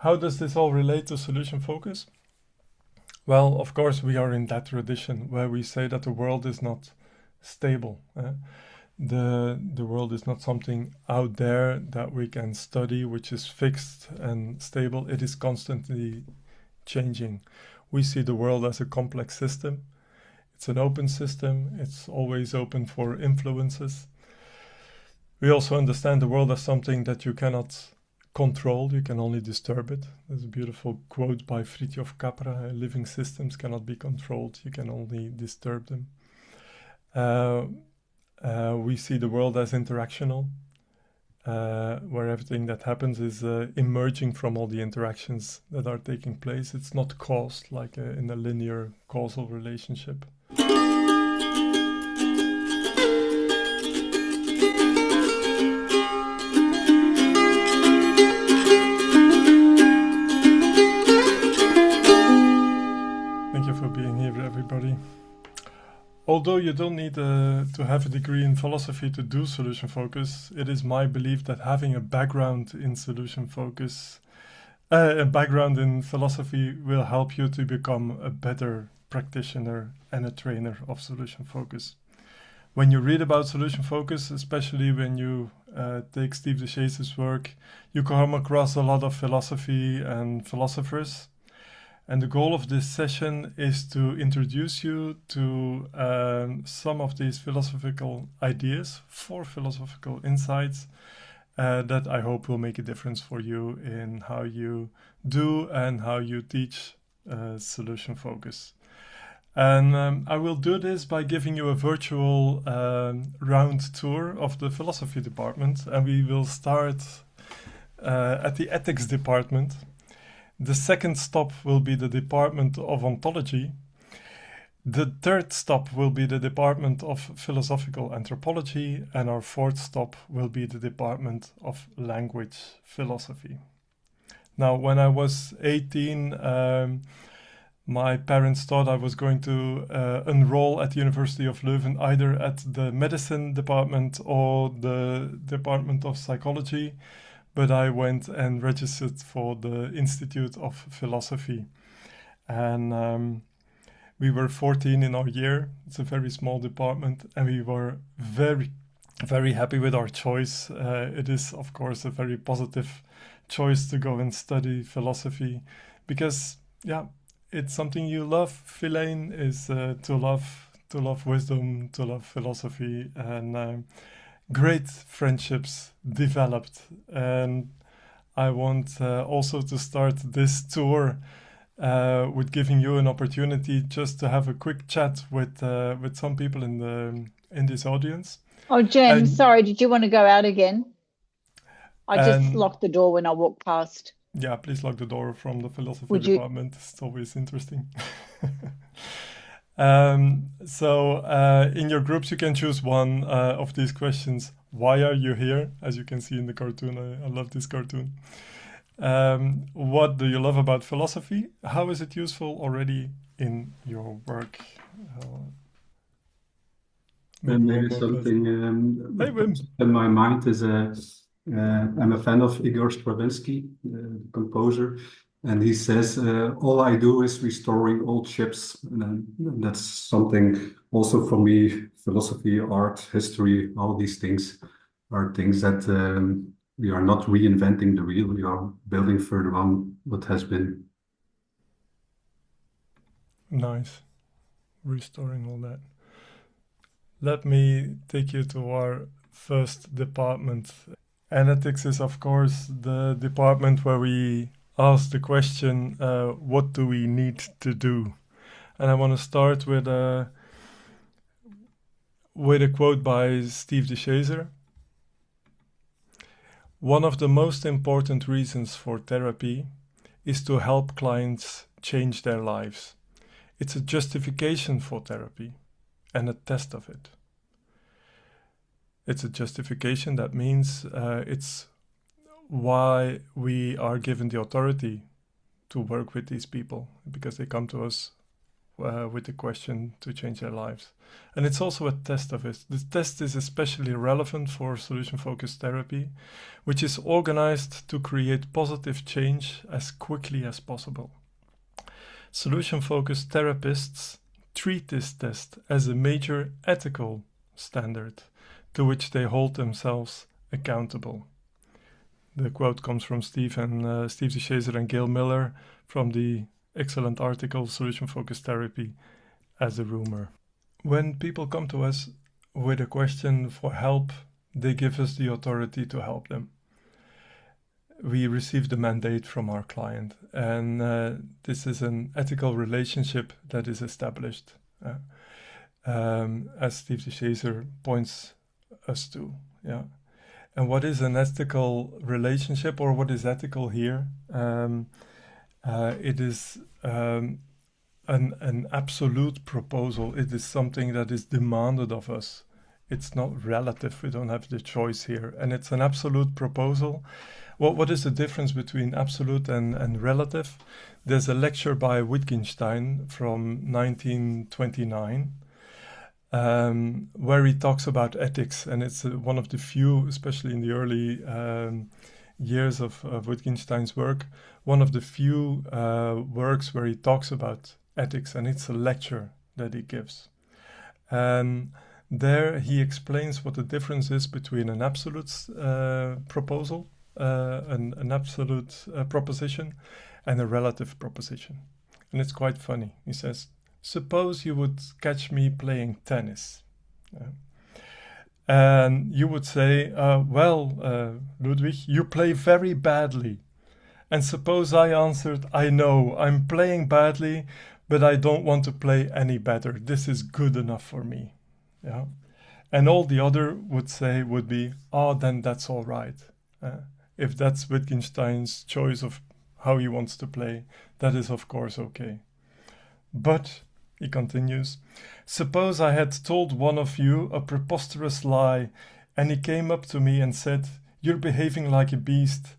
how does this all relate to solution focus? Well, of course, we are in that tradition where we say that the world is not stable. The world is not something out there that we can study, which is fixed and stable. It is constantly changing. We see the world as a complex system. It's an open system. It's always open for influences. We also understand the world as something that you cannot control, you can only disturb it. There's a beautiful quote by Fritjof Capra: living systems cannot be controlled, you can only disturb them. We see the world as interactional, where everything that happens is emerging from all the interactions that are taking place. It's not caused like in a linear causal relationship. Thank you for being here, everybody. Although you don't need to have a degree in philosophy to do solution focus, it is my belief that having a background in solution focus, a background in philosophy will help you to become a better practitioner and a trainer of solution focus. When you read about solution focus, especially when you take Steve de Shazer's work, you come across a lot of philosophy and philosophers. And the goal of this session is to introduce you to some of these philosophical ideas, 4 philosophical insights that I hope will make a difference for you in how you do and how you teach solution focus. And I will do this by giving you a virtual round tour of the philosophy department, and we will start at the ethics department. The second stop will be the Department of Ontology. The third stop will be the Department of Philosophical Anthropology, and our fourth stop will be the Department of Language Philosophy. Now, when I was 18, my parents thought I was going to enroll at the University of Leuven, either at the medicine department or the Department of Psychology. But I went and registered for the Institute of Philosophy. And we were 14 in our year. It's a very small department, and we were very, very happy with our choice. It is, of course, a very positive choice to go and study philosophy because, yeah, it's something you love. Philein is to love wisdom, to love philosophy, and great friendships developed. And I want also to start this tour with giving you an opportunity just to have a quick chat with some people in this audience. Oh, Jen, sorry, did you want to go out again? I just locked the door when I walked past. Yeah, please lock the door from the philosophy department. It's always interesting. So in your groups, you can choose one of these questions. Why are you here? As you can see in the cartoon, I love this cartoon. What do you love about philosophy? How is it useful already in your work? Maybe something in my mind is I'm a fan of Igor Stravinsky, the composer. And he says, all I do is restoring old ships. And that's something also for me, philosophy, art, history, all these things are things that we are not reinventing the wheel. We are building further on what has been. Nice. Restoring all that. Let me take you to our first department. Ethics is, of course, the department where we ask the question, what do we need to do? And I want to start with a quote by Steve de Shazer. One of the most important reasons for therapy is to help clients change their lives. It's a justification for therapy and a test of it. It's a justification that means it's why we are given the authority to work with these people, because they come to us with the question to change their lives. And it's also a test of it. This test is especially relevant for solution-focused therapy, which is organized to create positive change as quickly as possible. Solution-focused therapists treat this test as a major ethical standard to which they hold themselves accountable. The quote comes from Steve de Shazer and Gail Miller from the excellent article Solution-Focused Therapy as a Rumor. When people come to us with a question for help, they give us the authority to help them. We receive the mandate from our client, and this is an ethical relationship that is established, as Steve de Shazer points us to. Yeah. And what is an ethical relationship, or what is ethical here? It is an absolute proposal. It is something that is demanded of us. It's not relative. We don't have the choice here. And it's an absolute proposal. What is the difference between absolute and relative? There's a lecture by Wittgenstein from 1929 where he talks about ethics. And it's one of the few, especially in the early years of Wittgenstein's work, one of the few works where he talks about ethics, and it's a lecture that he gives. And there he explains what the difference is between an absolute proposal, an absolute proposition, and a relative proposition. And it's quite funny. He says, suppose you would catch me playing tennis. And you would say, Ludwig, you play very badly. And suppose I answered, I know, I'm playing badly, but I don't want to play any better. This is good enough for me. Yeah. And all the other would be, then that's all right. If that's Wittgenstein's choice of how he wants to play, that is of course okay. But, he continues, suppose I had told one of you a preposterous lie, and he came up to me and said, you're behaving like a beast,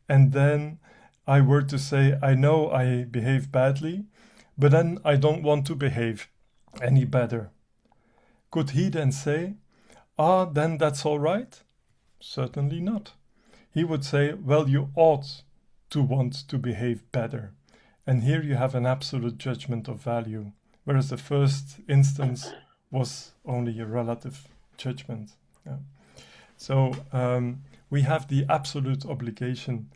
and then I were to say, I know I behave badly, but then I don't want to behave any better. Could he then say, then that's all right? Certainly not. He would say, well, you ought to want to behave better. And here you have an absolute judgment of value, whereas the first instance was only a relative judgment. Yeah. So we have the absolute obligation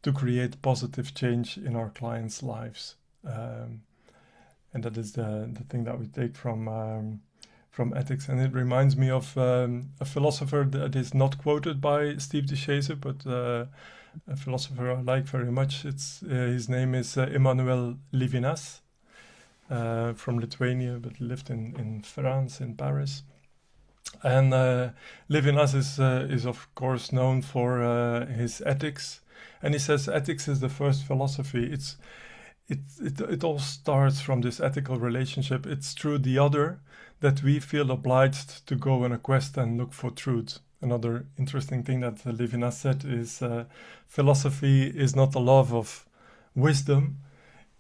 to create positive change in our clients' lives. And that is the thing that we take from ethics. And it reminds me of a philosopher that is not quoted by Steve de Shazer, but a philosopher I like very much. His name is Emmanuel Levinas, from Lithuania, but lived in France, in Paris. And Levinas is of course known for his ethics. And he says ethics is the first philosophy. It all starts from this ethical relationship. It's through the other that we feel obliged to go on a quest and look for truth. Another interesting thing that Levinas said is philosophy is not the love of wisdom,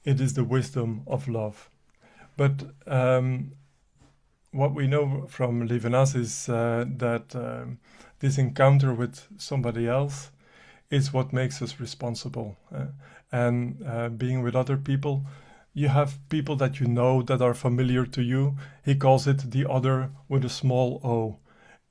it is the wisdom of love. But what we know from Levinas is that this encounter with somebody else is what makes us responsible. And being with other people, you have people that you know that are familiar to you. He calls it the other with a small o.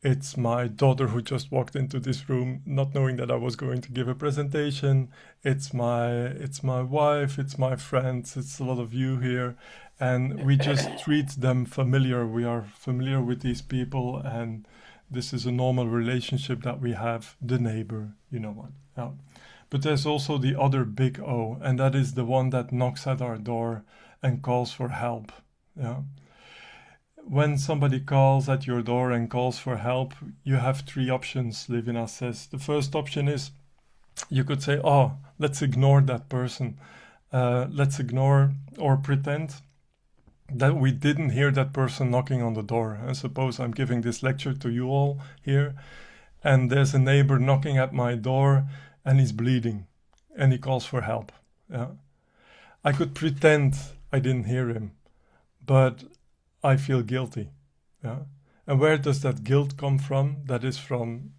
It's my daughter who just walked into this room not knowing that I was going to give a presentation. It's my wife, it's my friends, it's a lot of you here. And we just treat them familiar. We are familiar with these people, and this is a normal relationship that we have. The neighbor, you know what. Yeah. But there's also the other big O, and that is the one that knocks at our door and calls for help. Yeah. When somebody calls at your door and calls for help, you have three options, Levinas says. The first option is you could say, let's ignore that person. Let's ignore or pretend that we didn't hear that person knocking on the door. And suppose I'm giving this lecture to you all here, and there's a neighbor knocking at my door, and he's bleeding, and he calls for help. Yeah. I could pretend I didn't hear him, but I feel guilty. Yeah? And where does that guilt come from? That is from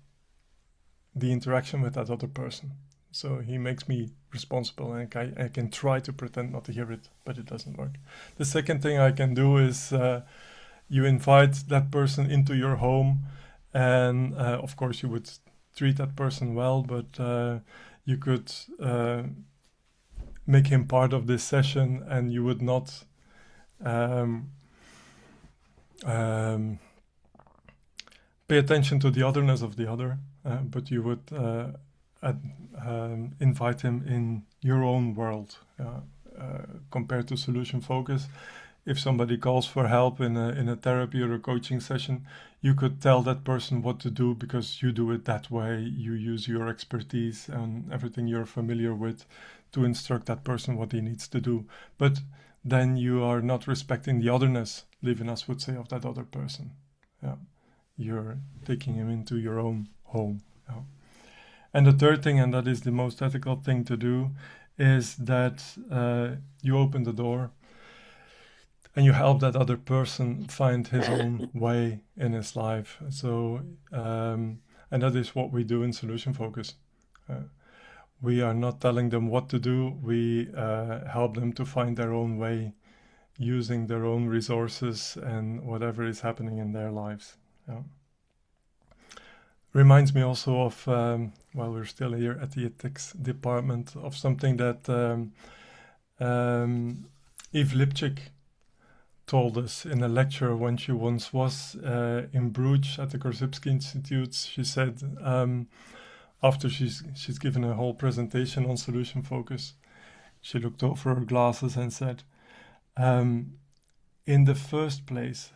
the interaction with that other person. So he makes me responsible, and I can try to pretend not to hear it, but it doesn't work. The second thing I can do is you invite that person into your home, and of course you would treat that person well, but you could make him part of this session, and you would not pay attention to the otherness of the other, but you would invite him in your own world. Compared to solution focus, if somebody calls for help in a therapy or a coaching session, you could tell that person what to do because you do it that way. You use your expertise and everything you're familiar with to instruct that person what he needs to do. But then you are not respecting the otherness, Levinas would say, of that other person. Yeah. You're taking him into your own home. Yeah. And the third thing, and that is the most ethical thing to do, is that you open the door and you help that other person find his own way in his life. So, and that is what we do in Solution Focus. We are not telling them what to do. We help them to find their own way using their own resources and whatever is happening in their lives. Yeah. Reminds me also of, while we're still here at the ethics department, of something that Eve Lipchik told us in a lecture when she once was in Bruges at the Korzybski Institute. She said, after she's given a whole presentation on solution focus, she looked over her glasses and said, in the first place,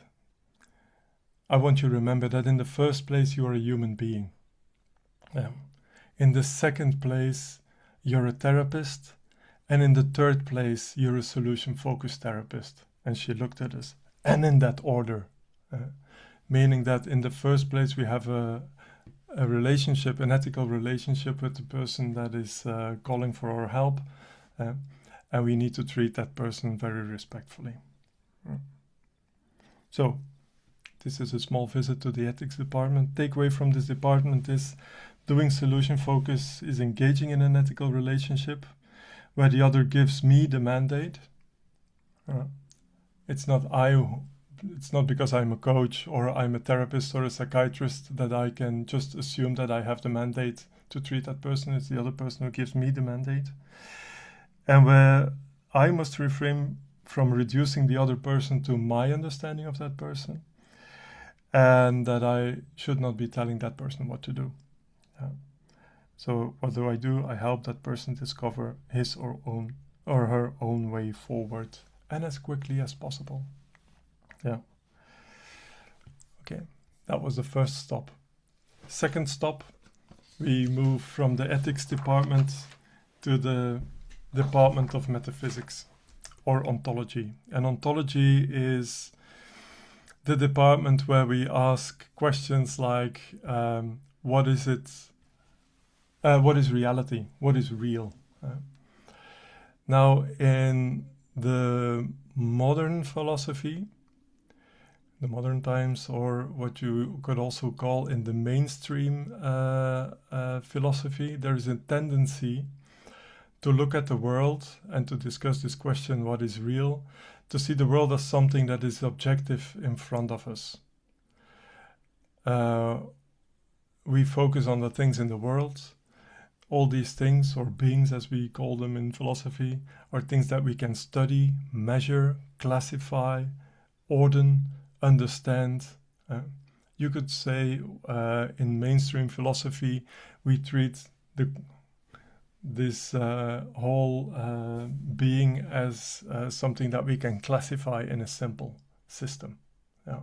I want you to remember that in the first place, you are a human being. In the second place, you're a therapist. And in the third place, you're a solution-focused therapist. And she looked at us. And in that order. Meaning that in the first place, we have a relationship, an ethical relationship with the person that is calling for our help. And we need to treat that person very respectfully. So, this is a small visit to the ethics department. Takeaway from this department is doing solution focus is engaging in an ethical relationship where the other gives me the mandate. It's not because I'm a coach or I'm a therapist or a psychiatrist that I can just assume that I have the mandate to treat that person. It's the other person who gives me the mandate. And where I must refrain from reducing the other person to my understanding of that person. And that I should not be telling that person what to do. So what do? I help that person discover his or her own way forward, and as quickly as possible. Yeah. Okay, that was the first stop. Second stop, we move from the ethics department to the Department of Metaphysics, or ontology. And ontology is the department where we ask questions like, what is it? What is reality? What is real? Now, in the modern philosophy, the modern times, or what you could also call in the mainstream philosophy, there is a tendency to look at the world and to discuss this question, what is real, to see the world as something that is objective in front of us. We focus on the things in the world. All these things, or beings as we call them in philosophy, are things that we can study, measure, classify, order, understand. You could say in mainstream philosophy, we treat this whole being as something that we can classify in a simple system. Yeah.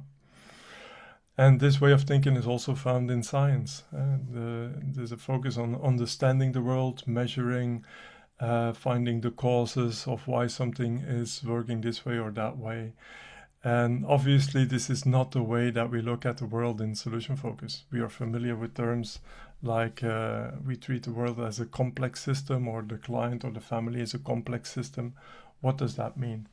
And this way of thinking is also found in science. There's a focus on understanding the world, measuring, finding the causes of why something is working this way or that way. And obviously this is not the way that we look at the world in solution focus. We are familiar with terms like we treat the world as a complex system, or the client or the family is a complex system. What does that mean?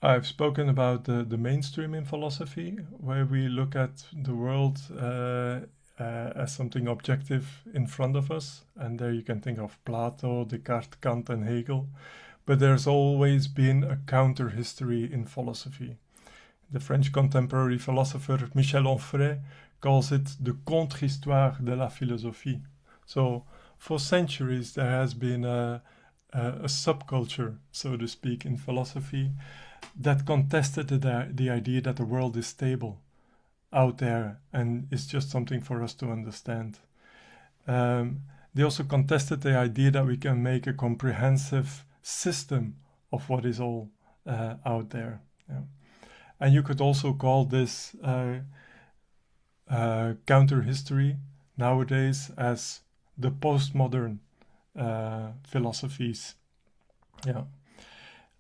I've spoken about the mainstream in philosophy, where we look at the world as something objective in front of us. And there you can think of Plato, Descartes, Kant, and Hegel. But there's always been a counter history in philosophy. The French contemporary philosopher Michel Onfray calls it the contre-histoire de la philosophie. So for centuries there has been a subculture, so to speak, in philosophy that contested the idea that the world is stable out there and is just something for us to understand. They also contested the idea that we can make a comprehensive system of what is all out there. Yeah. And you could also call this counter history nowadays as the postmodern philosophies. Yeah.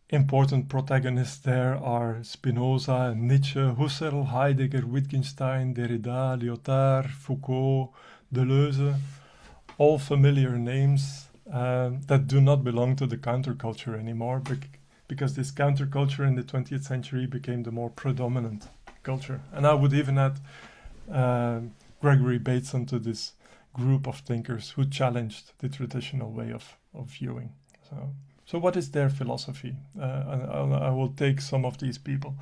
Important protagonists there are Spinoza, Nietzsche, Husserl, Heidegger, Wittgenstein, Derrida, Lyotard, Foucault, Deleuze, all familiar names that do not belong to the counterculture anymore, because this counterculture in the 20th century became the more predominant culture. And I would even add Gregory Bateson to this group of thinkers who challenged the traditional way of viewing. So what is their philosophy? I will take some of these people.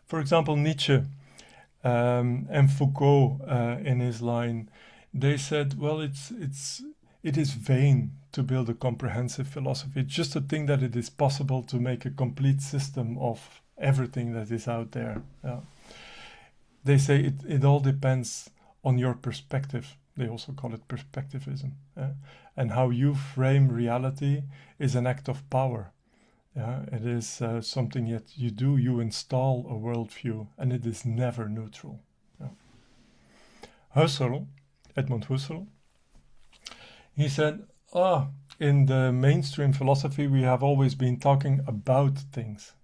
For example, Nietzsche and Foucault in his line, they said, well, it is vain to build a comprehensive philosophy. It's just to think that it is possible to make a complete system of everything that is out there. Yeah. They say it all depends on your perspective. They also call it perspectivism. And how you frame reality is an act of power. It is something that you do. You install a worldview, and it is never neutral. Husserl, Edmund Husserl, he said, in the mainstream philosophy, we have always been talking about things,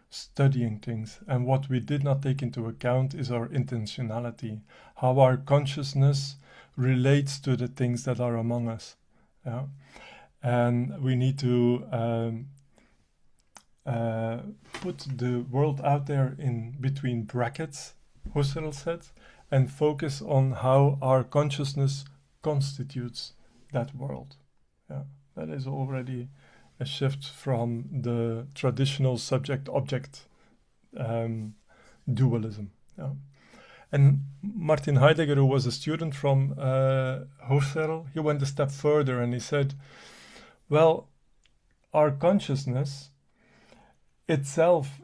studying things. And what we did not take into account is our intentionality, how our consciousness relates to the things that are among us. And we need to put the world out there in between brackets, Husserl said, and focus on how our consciousness constitutes that world. That is already a shift from the traditional subject-object dualism. And Martin Heidegger, who was a student from Husserl, he went a step further and he said, well, our consciousness itself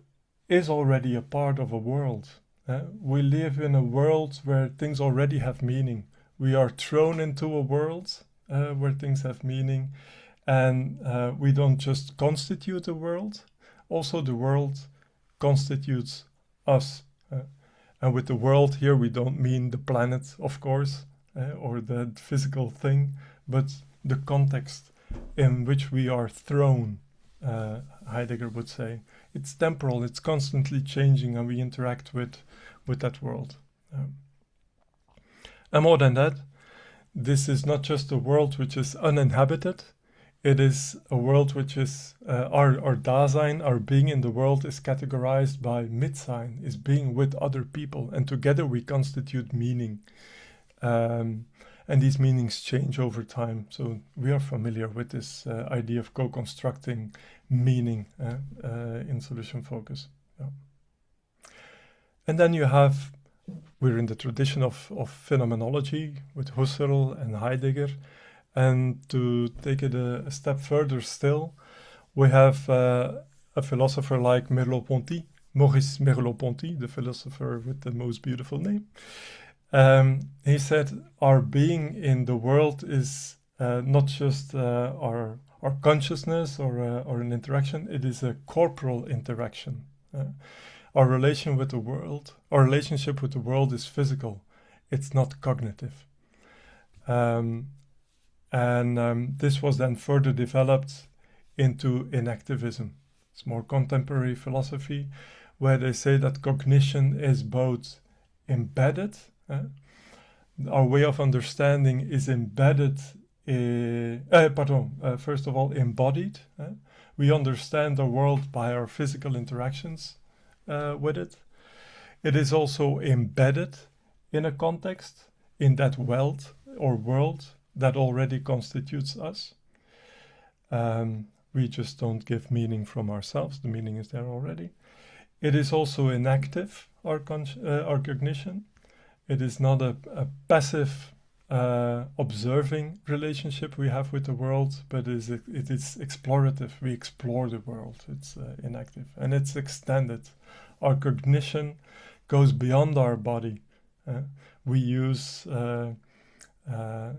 is already a part of a world. We live in a world where things already have meaning. We are thrown into a world where things have meaning, and we don't just constitute the world, also the world constitutes us. And with the world here, we don't mean the planet, of course, or the physical thing, but the context in which we are thrown, Heidegger would say. It's temporal, it's constantly changing, and we interact with that world. And more than that, this is not just a world which is uninhabited, it is a world which is, our Dasein, our being in the world is categorized by Mitsein, is being with other people, and together we constitute meaning. And these meanings change over time. So we are familiar with this idea of co-constructing meaning in solution focus. And then you have, we're in the tradition of phenomenology with Husserl and Heidegger. And to take it a step further still, we have a philosopher like Merleau-Ponty, Maurice Merleau-Ponty, the philosopher with the most beautiful name. He said, our being in the world is not just our consciousness or an interaction, it is a corporal interaction. Our relationship with the world is physical, it's not cognitive. And this was then further developed into inactivism. It's more contemporary philosophy, where they say that cognition is both embedded, our way of understanding is embedded first of all, embodied. We understand the world by our physical interactions with it. It is also embedded in a context, in that world that already constitutes us. We just don't give meaning from ourselves. The meaning is there already. It is also inactive, our cognition. It is not a passive observing relationship we have with the world, but it is explorative. We explore the world. It's inactive, and it's extended. Our cognition goes beyond our body. We use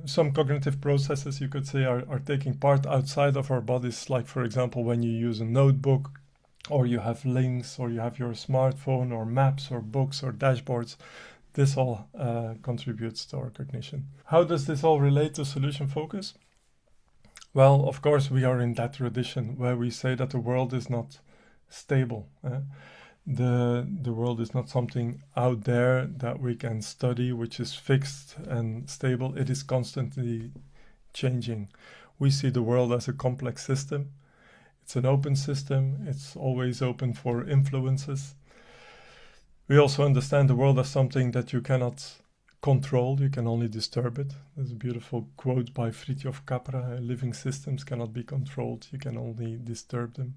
some cognitive processes, you could say, are taking part outside of our bodies. Like, for example, when you use a notebook, or you have links, or you have your smartphone, or maps, or books, or dashboards. This all contributes to our cognition. How does this all relate to solution focus? Well, of course, we are in that tradition where we say that the world is not stable. The world is not something out there that we can study, which is fixed and stable. It is constantly changing. We see the world as a complex system. It's an open system. It's always open for influences. We also understand the world as something that you cannot control. You can only disturb it. There's a beautiful quote by Fritjof Capra: living systems cannot be controlled. You can only disturb them.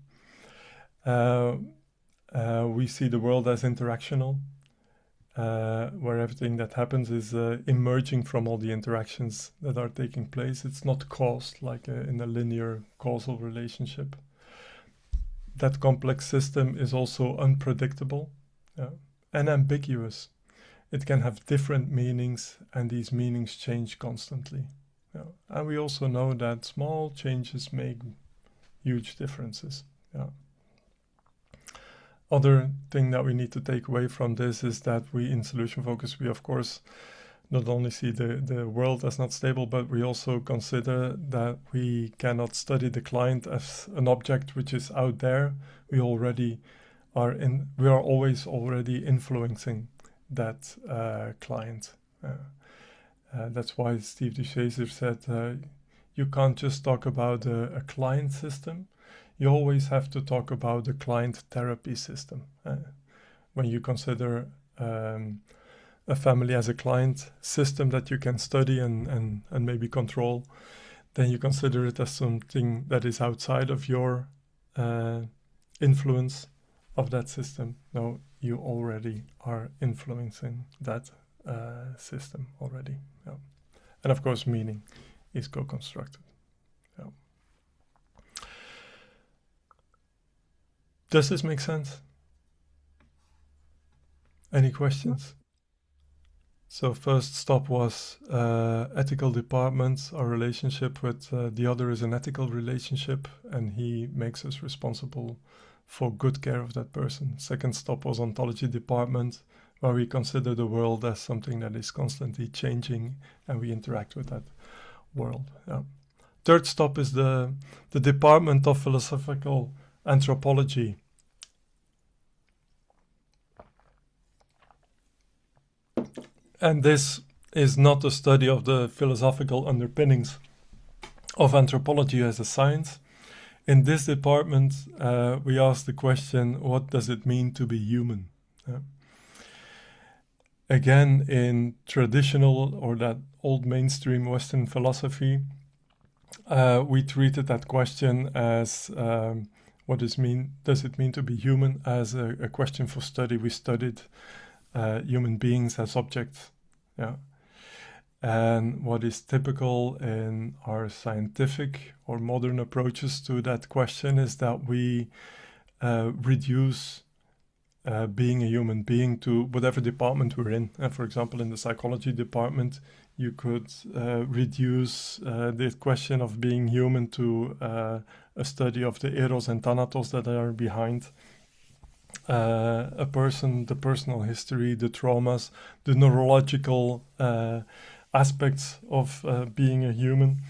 We see the world as interactional, where everything that happens is emerging from all the interactions that are taking place. It's not caused like in a linear causal relationship. That complex system is also unpredictable and ambiguous. It can have different meanings, and these meanings change constantly. And we also know that small changes make huge differences. Other thing that we need to take away from this is that we, in solution focus, we of course not only see the world as not stable, but we also consider that we cannot study the client as an object which is out there. We are always already influencing that client. That's why Steve de Shazer said, you can't just talk about a client system. You always have to talk about the client therapy system. When you consider a family as a client system that you can study and maybe control, then you consider it as something that is outside of your influence of that system. No, you already are influencing that system already. And of course, meaning is co-constructed. Does this make sense? Any questions? So first stop was ethical department. Our relationship with the other is an ethical relationship, and he makes us responsible for good care of that person. Second stop was ontology department, where we consider the world as something that is constantly changing, and we interact with that world. Third stop is the department of philosophical anthropology. And this is not a study of the philosophical underpinnings of anthropology as a science. In this department, we ask the question, what does it mean to be human? Again, in traditional or that old mainstream Western philosophy, we treated that question as what does it mean to be human as a question for study. We studied human beings as objects. And what is typical in our scientific or modern approaches to that question is that we reduce being a human being to whatever department we're in. For example, in the psychology department, you could reduce the question of being human to a study of the eros and thanatos that are behind a person, the personal history, the traumas, the neurological aspects of being a human.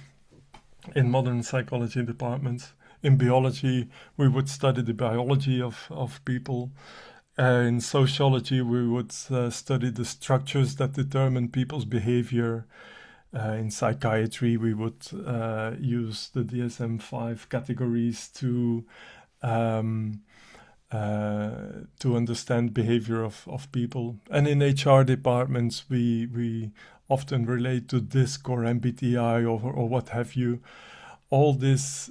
In modern psychology departments, in biology, we would study the biology of people. In sociology, we would study the structures that determine people's behavior. In psychiatry, we would use the DSM-5 categories to understand behavior of people. And in HR departments, we often relate to DISC or MBTI or what have you. All these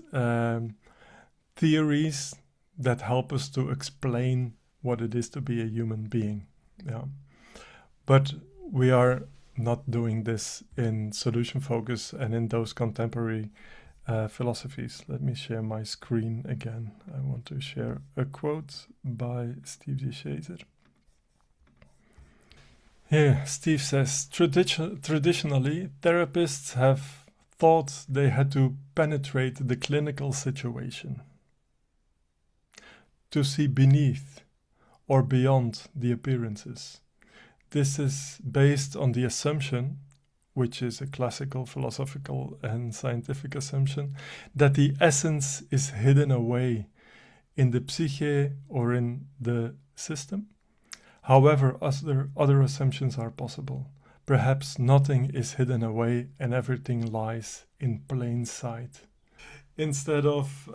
theories that help us to explain what it is to be a human being. Yeah. But we are not doing this in solution focus and in those contemporary philosophies. Let me share my screen again. I want to share a quote by Steve de Shazer. Here, Steve says, traditionally, therapists have thought they had to penetrate the clinical situation, to see beneath or beyond the appearances. This is based on the assumption, which is a classical philosophical and scientific assumption, that the essence is hidden away in the psyche or in the system. However, other assumptions are possible. Perhaps nothing is hidden away and everything lies in plain sight. Instead of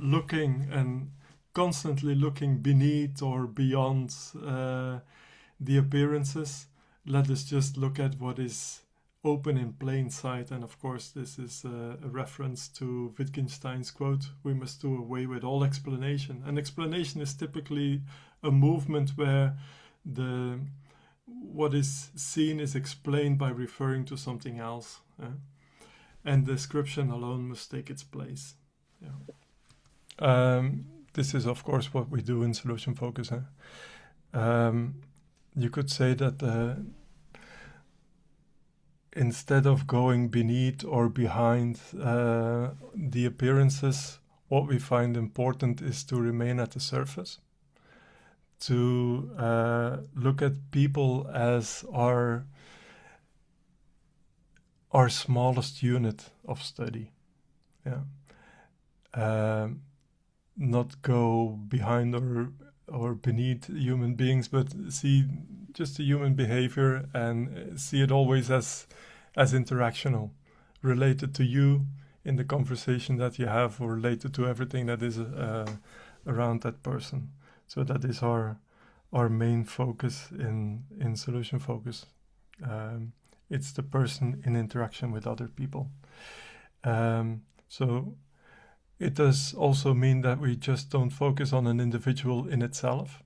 looking and constantly looking beneath or beyond the appearances, let us just look at what is open in plain sight. And of course, this is a reference to Wittgenstein's quote, "We must do away with all explanation." And explanation is typically a movement where what is seen is explained by referring to something else. And description alone must take its place. Yeah. This is, of course, what we do in solution focus. You could say that instead of going beneath or behind the appearances, what we find important is to remain at the surface, to look at people as our smallest unit of study. Yeah. Not go behind or beneath human beings, but see just the human behavior and see it always as interactional, related to you in the conversation that you have, or related to everything that is around that person. So that is our main focus in solution focus. It's the person in interaction with other people. So it does also mean that we just don't focus on an individual in itself,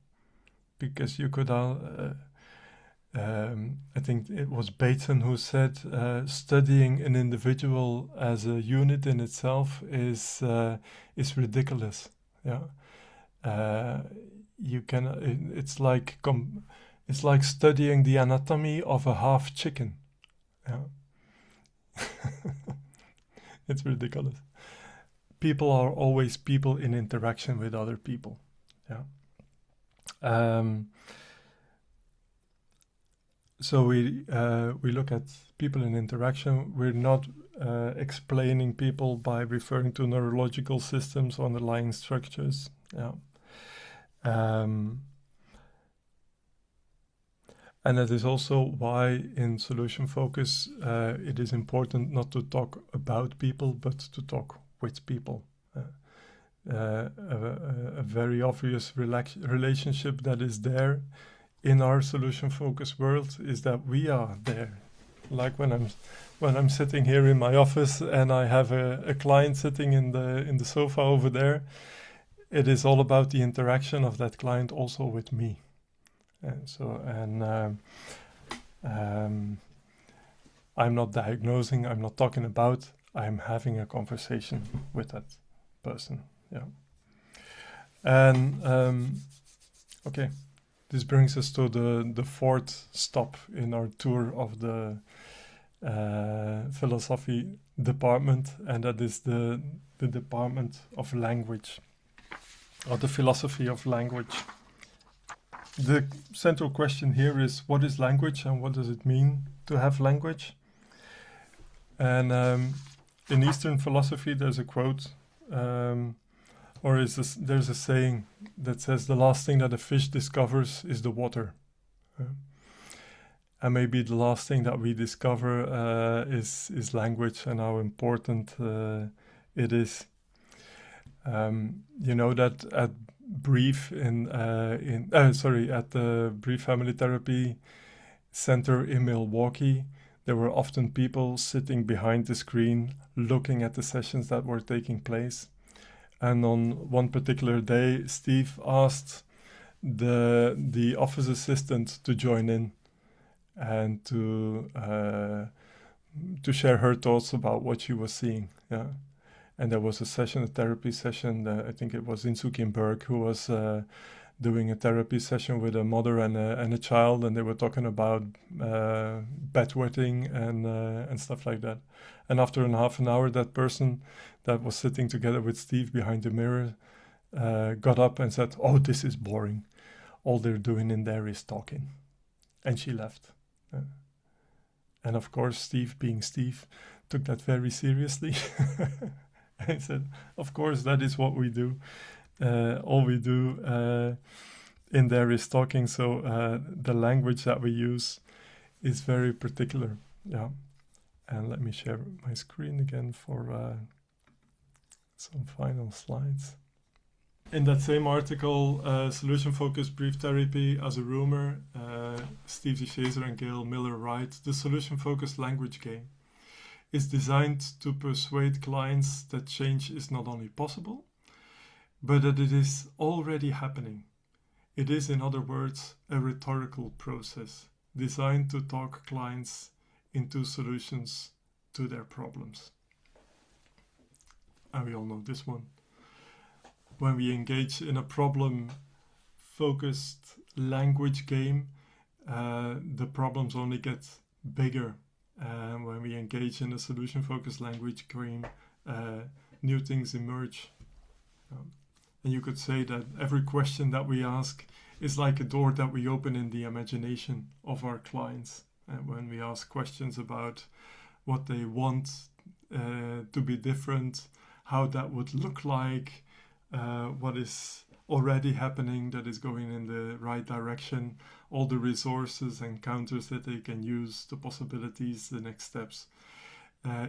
because you could, I think it was Bateson who said, studying an individual as a unit in itself is ridiculous. Yeah, you can. It's like studying the anatomy of a half chicken. Yeah, it's ridiculous. People are always people in interaction with other people. Yeah. So we look at people in interaction. We're not explaining people by referring to neurological systems, underlying structures. Yeah. And that is also why in solution focus it is important not to talk about people, but to talk with people. A very obvious relationship that is there in our solution focus world is that we are there. Like when I'm sitting here in my office and I have a client sitting in the sofa over there, it is all about the interaction of that client also with me. I'm not diagnosing, I'm not talking about, I'm having a conversation with that person. Yeah. And okay, this brings us to the fourth stop in our tour of the philosophy department, and that is the department of language, or the philosophy of language. The central question here is, what is language and what does it mean to have language? And in Eastern philosophy, there's a quote, there's a saying that says, the last thing that a fish discovers is the water. And maybe the last thing that we discover is language and how important it is. You know that at Brief at the Brief Family Therapy Center in Milwaukee, there were often people sitting behind the screen looking at the sessions that were taking place. And on one particular day, Steve asked the office assistant to join in and to share her thoughts about what she was seeing. Yeah. And there was a session, a therapy session. I think it was Insuki in Berg who was doing a therapy session with a mother and a child, and they were talking about bedwetting and stuff like that. And after half an hour, that person that was sitting together with Steve behind the mirror got up and said, "Oh, this is boring. All they're doing in there is talking." And she left. And of course, Steve, being Steve, took that very seriously. And said, "Of course, that is what we do. All we do in there is talking." So the language that we use is very particular. Yeah. And let me share my screen again for some final slides. In that same article, Solution-Focused Brief Therapy as a Rumor, Steve de Shazer and Gail Miller write, "The solution-focused language game is designed to persuade clients that change is not only possible, but that it is already happening. It is, in other words, a rhetorical process designed to talk clients into solutions to their problems." And we all know this one. When we engage in a problem-focused language game, the problems only get bigger. When we engage in a solution-focused language game, new things emerge. And you could say that every question that we ask is like a door that we open in the imagination of our clients. And when we ask questions about what they want to be different, how that would look like, what is already happening that is going in the right direction, all the resources and counters that they can use, the possibilities, the next steps.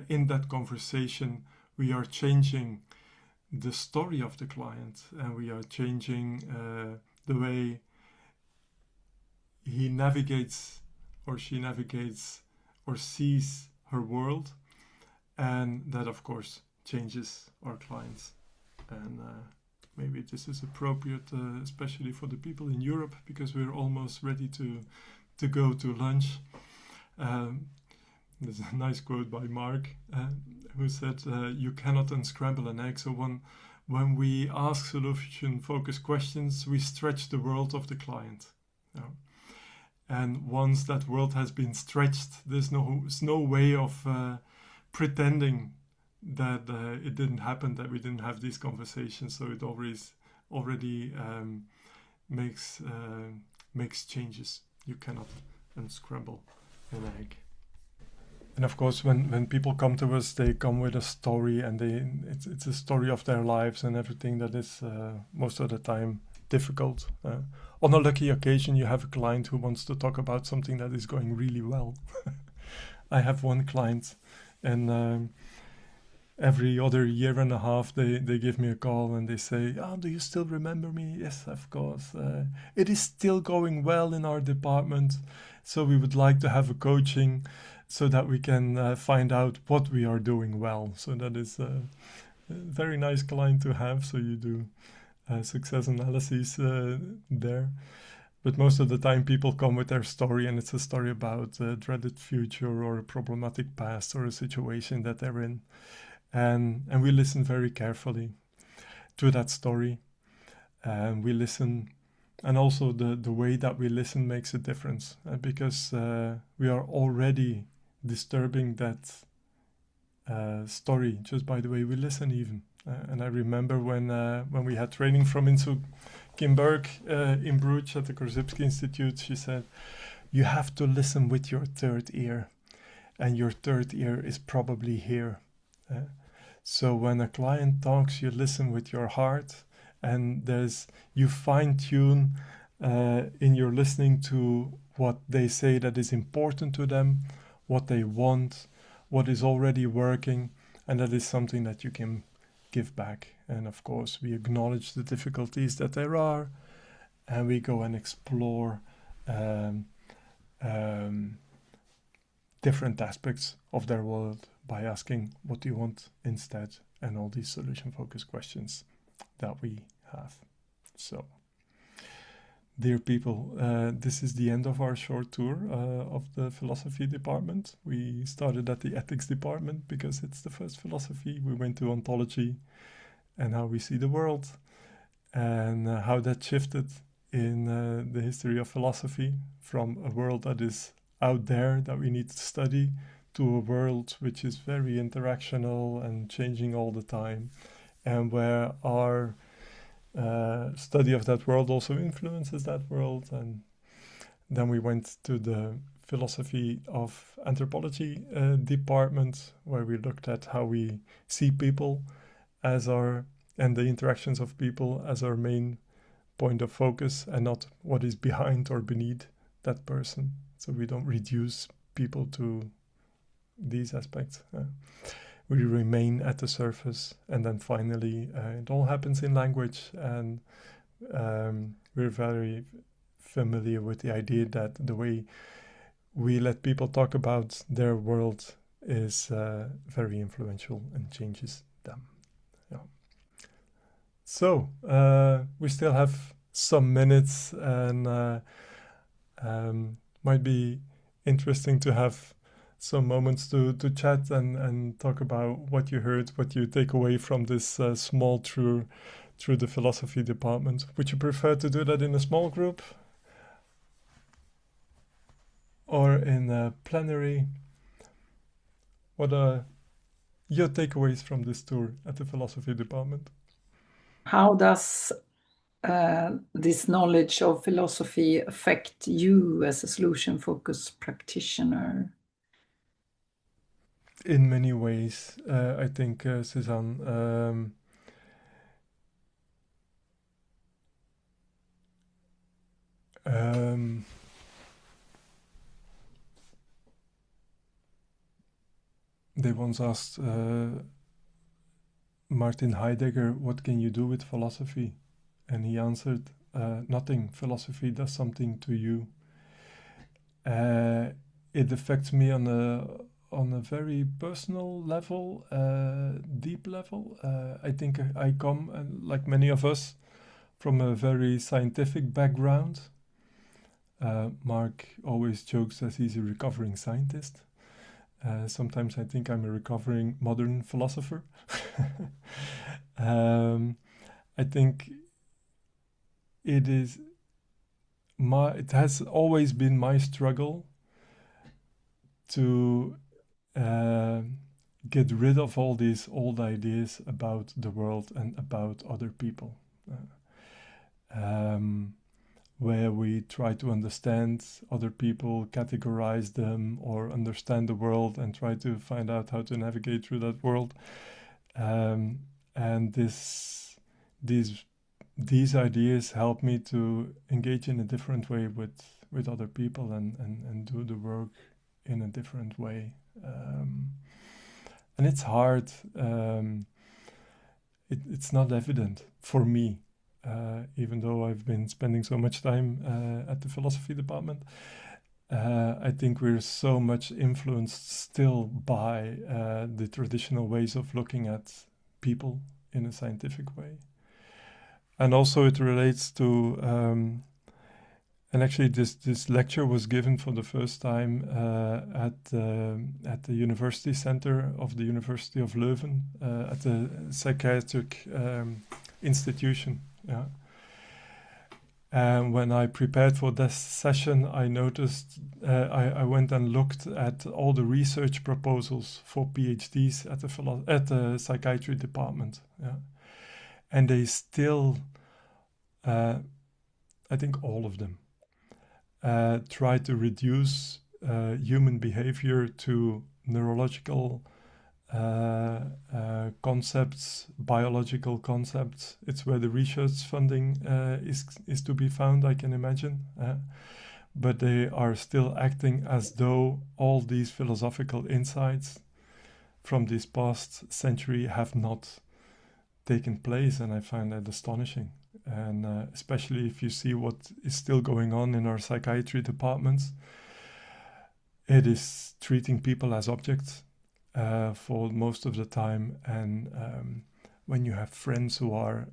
In that conversation, we are changing the story of the client, and we are changing the way he navigates or she navigates or sees her world, and that of course changes our clients. And maybe this is appropriate, especially for the people in Europe, because we're almost ready to go to lunch. There's a nice quote by Mark, who said, "You cannot unscramble an egg." So when we ask solution-focused questions, we stretch the world of the client. And once that world has been stretched, there's no way of pretending that it didn't happen, that we didn't have these conversations. So it already makes changes. You cannot unscramble an egg. And of course, when people come to us, they come with a story, and it's a story of their lives and everything that is most of the time difficult. On a lucky occasion, you have a client who wants to talk about something that is going really well. I have one client, and every other year and a half, they give me a call and they say, "Oh, do you still remember me?" "Yes, of course. It is still going well in our department, so we would like to have a coaching so that we can find out what we are doing well." So that is a very nice client to have. So you do success analyses there. But most of the time people come with their story, and it's a story about a dreaded future or a problematic past or a situation that they're in. And we listen very carefully to that story. And we listen, and also the way that we listen makes a difference, because we are already disturbing that story just by the way we listen even. And I remember when we had training from Insu Kimberg in Bruges at the Korzybski Institute, she said, "You have to listen with your third ear, and your third ear is probably here." So when a client talks, you listen with your heart, and you fine-tune in your listening to what they say that is important to them, what they want, what is already working, and that is something that you can give back. And of course, we acknowledge the difficulties that there are, and we go and explore different aspects of their world by asking, what do you want instead? And all these solution-focused questions that we have. So, dear people, this is the end of our short tour of the philosophy department. We started at the ethics department because it's the first philosophy. We went to ontology and how we see the world, and how that shifted in the history of philosophy from a world that is out there that we need to study to a world which is very interactional and changing all the time, and where our study of that world also influences that world. And then we went to the philosophy of anthropology department, where we looked at how we see people as our, and the interactions of people as our main point of focus, and not what is behind or beneath that person. So we don't reduce people to these aspects. We remain at the surface, and then finally it all happens in language, and we're very familiar with the idea that the way we let people talk about their world is very influential and changes them. Yeah. So we still have some minutes, and might be interesting to have some moments to chat and talk about what you heard, what you take away from this small tour through the philosophy department. Would you prefer to do that in a small group or in a plenary? What are your takeaways from this tour at the philosophy department? How does this knowledge of philosophy affect you as a solution-focused practitioner? In many ways, I think, Suzanne, they once asked Martin Heidegger, what can you do with philosophy? And he answered, nothing. Philosophy does something to you. It affects me on a very personal level, deep level. I think I come, like many of us, from a very scientific background. Mark always jokes that he's a recovering scientist. Sometimes I think I'm a recovering modern philosopher. I think it has always been my struggle to get rid of all these old ideas about the world and about other people, where we try to understand other people, categorize them, or understand the world and try to find out how to navigate through that world. And these ideas help me to engage in a different way with other people and do the work in a different way. And it's hard. It's not evident for me, even though I've been spending so much time at the philosophy department. I think we're so much influenced still by the traditional ways of looking at people in a scientific way. And also it relates to, and actually this lecture was given for the first time at the University Center of the University of Leuven, at the psychiatric institution. Yeah. And when I prepared for this session, I noticed, I went and looked at all the research proposals for PhDs at the psychiatry department. Yeah. And they still, I think all of them, try to reduce human behavior to neurological concepts, biological concepts. It's where the research funding is to be found, I can imagine. but they are still acting as though all these philosophical insights from this past century have not taken place, and I find that astonishing. And especially if you see what is still going on in our psychiatry departments, it is treating people as objects for most of the time. And when you have friends who are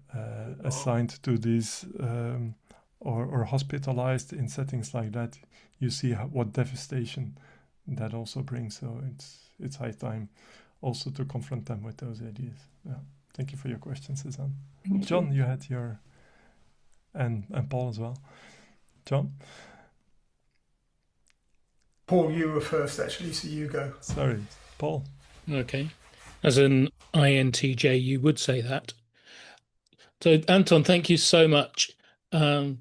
assigned to these or hospitalized in settings like that, you see what devastation that also brings. So it's high time also to confront them with those ideas. Yeah. Thank you for your question, Suzanne. John, you had your... And Paul as well. John? Paul, you were first, actually, so you go. Sorry, Paul. Okay. As an INTJ, you would say that. So, Anton, thank you so much. I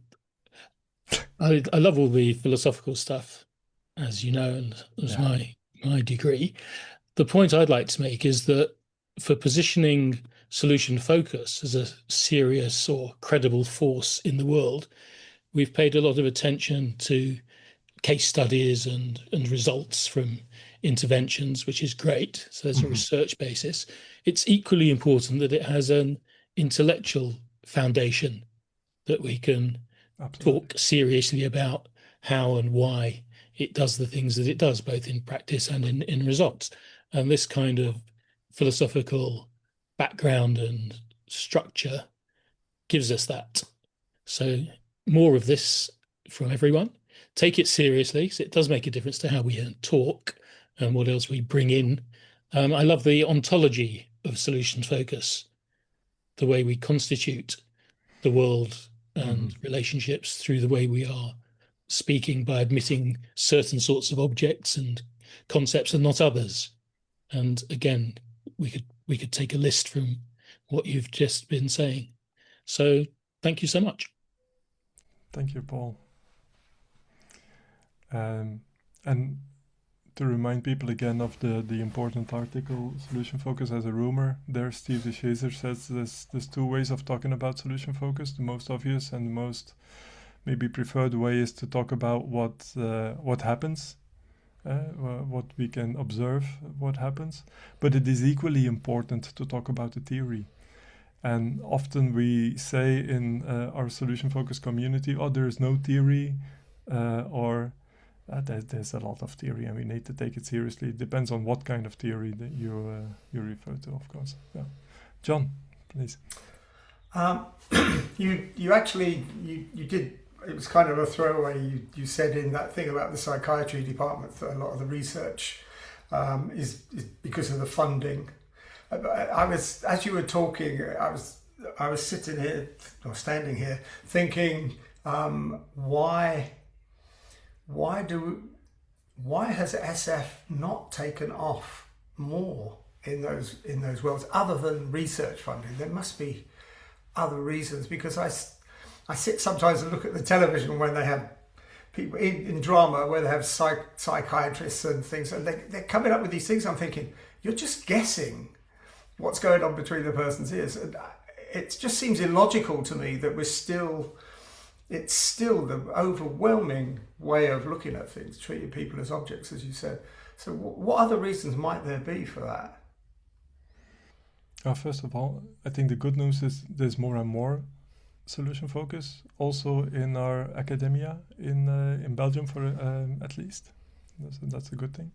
love all the philosophical stuff, as you know, and as my degree. The point I'd like to make is that for positioning solution focus as a serious or credible force in the world, we've paid a lot of attention to case studies and results from interventions, which is great. So there's a research basis. It's equally important that it has an intellectual foundation, that we can talk seriously about how and why it does the things that it does, both in practice and in results. And this kind of philosophical background and structure gives us that. So more of this from everyone. Take it seriously, because it does make a difference to how we talk and what else we bring in. I love the ontology of solution focus, the way we constitute the world and relationships through the way we are speaking by admitting certain sorts of objects and concepts and not others. And again, we could take a list from what you've just been saying. So thank you so much. Thank you, Paul. And to remind people again of the important article, Solution Focus as a Rumor, there Steve de Shazer says there's two ways of talking about solution focus. The most obvious and the most maybe preferred way is to talk about what happens, what we can observe, what happens. But it is equally important to talk about the theory. And often we say in our solution focus community, oh, there is no theory, or there's a lot of theory and we need to take it seriously. It depends on what kind of theory that you refer to, of course. Yeah. John, please. You actually did, it was kind of a throwaway, you said in that thing about the psychiatry department that a lot of the research is because of the funding. I was, as you were talking, I was sitting here or standing here thinking, why has SF not taken off more in those worlds other than research funding? There must be other reasons, because I sit sometimes and look at the television when they have people in drama where they have psychiatrists and things, and they're coming up with these things. I'm thinking, you're just guessing what's going on between the person's ears. And it just seems illogical to me that it's still the overwhelming way of looking at things, treating people as objects, as you said. So what other reasons might there be for that? First of all, I think the good news is there's more and more solution focus also in our academia in Belgium, for at least. That's a good thing.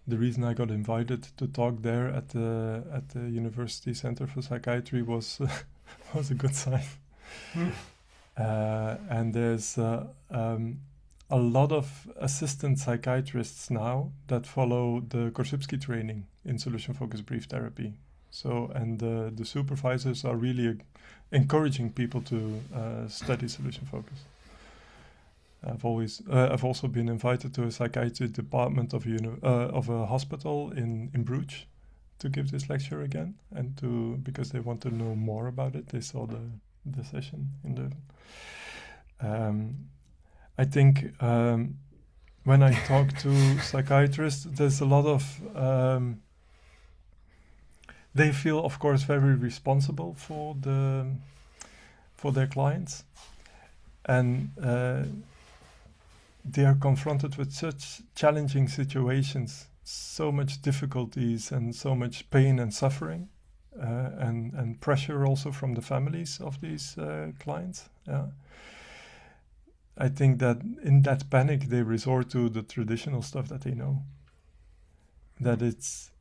The reason I got invited to talk there at the University Center for Psychiatry was was a good sign. And there's a lot of assistant psychiatrists now that follow the Korzybski training in solution focused brief therapy. So, and the supervisors are really encouraging people to study solution focus. I've also been invited to a psychiatry department of a hospital in Bruges to give this lecture again, and because they want to know more about it. They saw the session in Leuven. I think when I talk to psychiatrists, there's a lot of they feel, of course, very responsible for their clients, and they are confronted with such challenging situations, so much difficulties and so much pain and suffering, and pressure also from the families of these clients. Yeah. I think that in that panic they resort to the traditional stuff that they know. That it's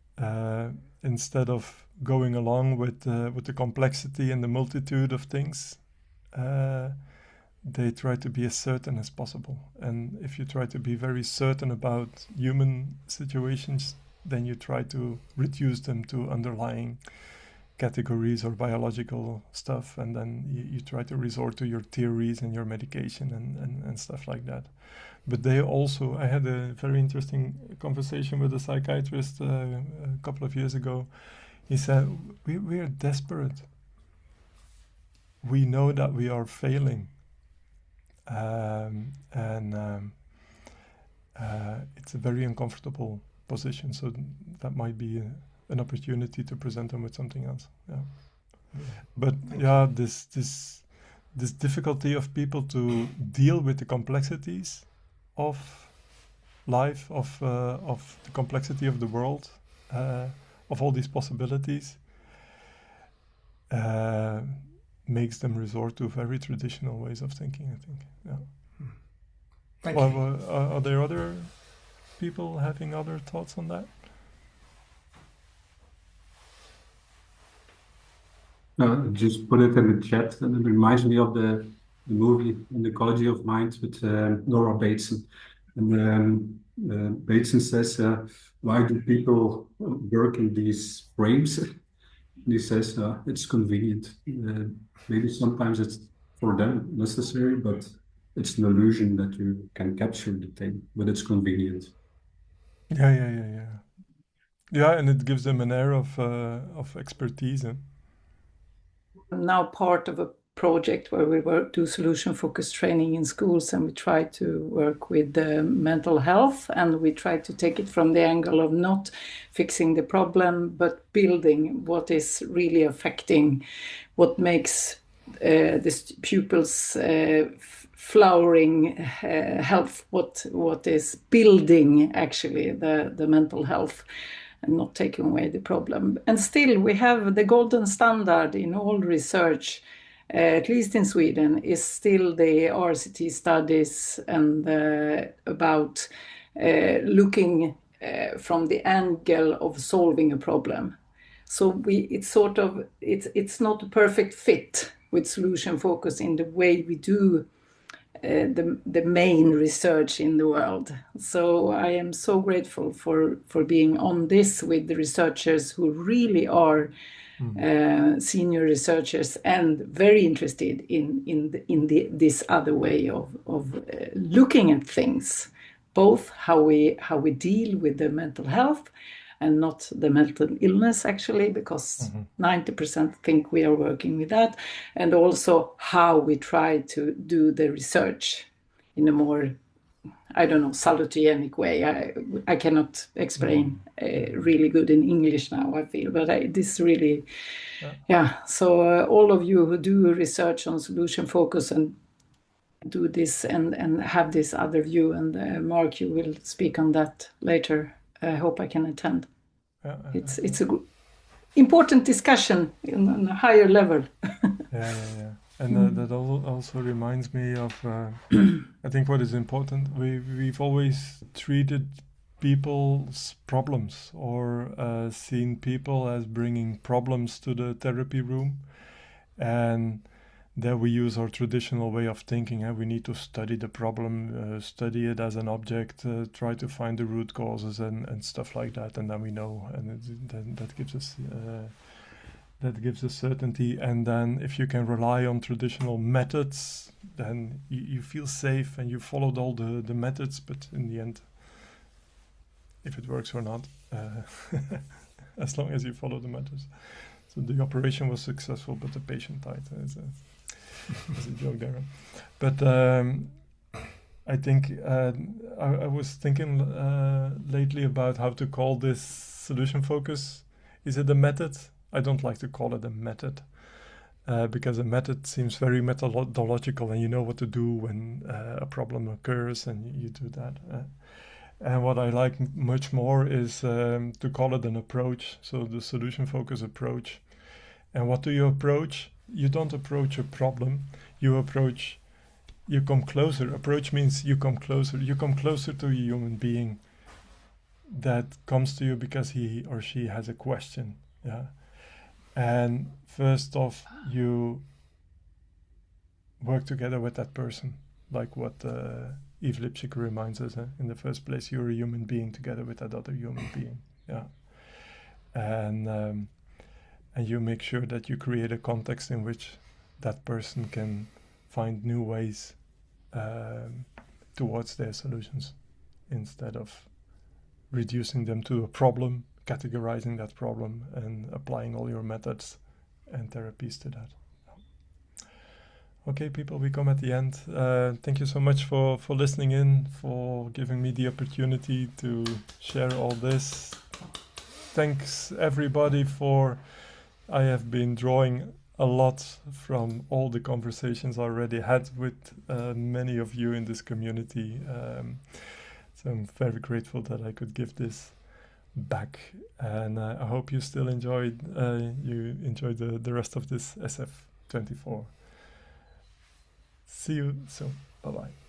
instead of going along with the complexity and the multitude of things, they try to be as certain as possible. And if you try to be very certain about human situations, then you try to reduce them to underlying categories or biological stuff, and then you try to resort to your theories and your medication and stuff like that. But they also, I had a very interesting conversation with a psychiatrist a couple of years ago. He said, we are desperate. We know that we are failing. It's a very uncomfortable position, so that might be an opportunity to present them with something else. Yeah. But yeah, this difficulty of people to deal with the complexities of life, of the complexity of the world, of all these possibilities, makes them resort to very traditional ways of thinking, I think. Yeah. Thank you. Are there other people having other thoughts on that? Just put it in the chat, and it reminds me of the movie The Ecology of Mind with Nora Bateson. And Bateson says, why do people work in these frames? And he says, it's convenient. Maybe sometimes it's for them necessary, but it's an illusion that you can capture the thing, but it's convenient. Yeah, and it gives them an air of expertise. I'm now part of a project where we do solution-focused training in schools, and we try to work with mental health, and we try to take it from the angle of not fixing the problem, but building what is really affecting, what makes the pupils' flowering health, what is building actually the mental health, and not taking away the problem. And still, we have the golden standard in all research, at least in Sweden, is still the RCT studies and about looking from the angle of solving a problem. So it's not a perfect fit with solution focus in the way we do the main research in the world. So I am so grateful for being on this with the researchers who really are senior researchers and very interested in this other way of looking at things, both how we deal with the mental health and not the mental illness, actually, because 90% think we are working with that, and also how we try to do the research in a more, salutogenic way. I cannot explain really good in English now, I feel, but this really, So all of you who do research on solution focus and do this and have this other view, and Mark, you will speak on that later. I hope I can attend. It's a important discussion on a higher level. And that also reminds me of I think what is important. We've always treated people's problems or seen people as bringing problems to the therapy room, and there we use our traditional way of thinking. We need to study the problem, study it as an object, try to find the root causes and stuff like that, and then we know, and that gives us certainty. And then if you can rely on traditional methods, then you feel safe and you followed all the methods, but in the end, if it works or not, as long as you follow the methods. So the operation was successful, but the patient died. As a joke there. But I think I was thinking lately about how to call this solution focus. Is it a method? I don't like to call it a method. because a method seems very methodological and you know what to do when a problem occurs and you do that. And what I like much more is to call it an approach, so the solution-focused approach. And what do you approach? You don't approach a problem, you come closer. Approach means you come closer. You come closer to a human being that comes to you because he or she has a question. Yeah. And first off, you work together with that person, like what Eve Lipchik reminds us. In the first place, you're a human being together with that other human being. Yeah. And you make sure that you create a context in which that person can find new ways towards their solutions, instead of reducing them to a problem, categorizing that problem, and applying all your methods and therapies to that. Okay, people, we come at the end. Thank you so much for listening in, for giving me the opportunity to share all this. Thanks, everybody, I have been drawing a lot from all the conversations I already had with many of you in this community. So I'm very grateful that I could give this back, and I hope you still enjoyed the rest of this SF24. See you soon. Bye-bye.